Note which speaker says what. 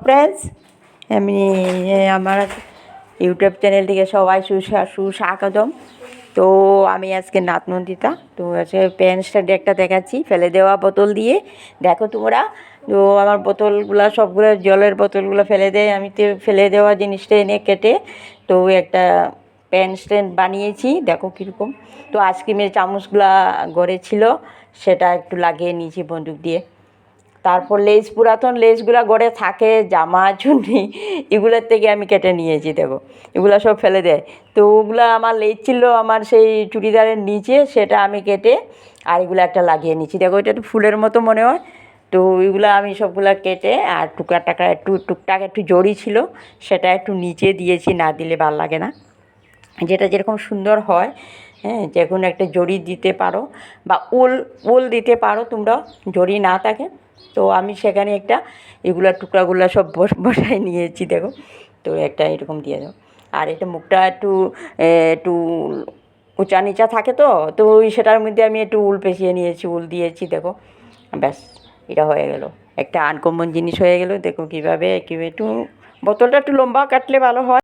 Speaker 1: Friends, আমি আমার YouTube channel থেকে সবাই সুস্বাগতম। তো আমি আজকে নাত নন্দিতা। তো আজকে পেন স্ট্যান্ড একটা দেখাচ্ছি ফেলে দেওয়া বোতল দিয়ে। দেখো তোমরা, তো আমার বোতলগুলো সবগুলো জলের বোতলগুলো ফেলে দেয়, আমি তো ফেলে দেওয়া জিনিসটা এনে কেটে তো একটা পেন স্ট্যান্ড বানিয়েছি। দেখো কীরকম। তো আইসক্রিমের চামচগুলা গড়ে ছিল, সেটা একটু লাগিয়ে নিয়েছি বন্দুক দিয়ে। তারপর লেজ, পুরাতন লেজগুলো গড়ে থাকে, জামা চুন্নি, এগুলোর থেকে আমি কেটে নিয়েছি। দেখো এগুলো সব ফেলে দেয়। তো ওগুলো আমার লেজ ছিল আমার সেই চুড়িদারের নিচে, সেটা আমি কেটে আর এগুলো একটা লাগিয়ে নিয়েছি। দেখো এটা একটু ফুলের মতো মনে হয়। তো এগুলো আমি সবগুলো কেটে আর টুকটাক একটু জড়ি ছিল, সেটা একটু নিচে দিয়েছি, না দিলে ভালো লাগে না। যেটা যেরকম সুন্দর হয়, হ্যাঁ, যে কোনো একটা জড়ি দিতে পারো বা উল দিতে পারো তোমরা, জড়ি না থাকে। তো আমি সেখানে একটা এগুলা টুকরাগুলো সব বসাই নিয়েছি। দেখো, তো একটা এরকম দিয়ে দাও। আর এটা মুখটা একটু উঁচা নিচা থাকে, তো ওই সেটার মধ্যে আমি একটু উল পেঁচিয়ে নিয়েছি, উল দিয়েছি। দেখো ব্যাস, এটা হয়ে গেল, একটা আনকমন জিনিস হয়ে গেল। দেখো কীভাবে একটু বোতলটা একটু লম্বা কাটলে ভালো হয়।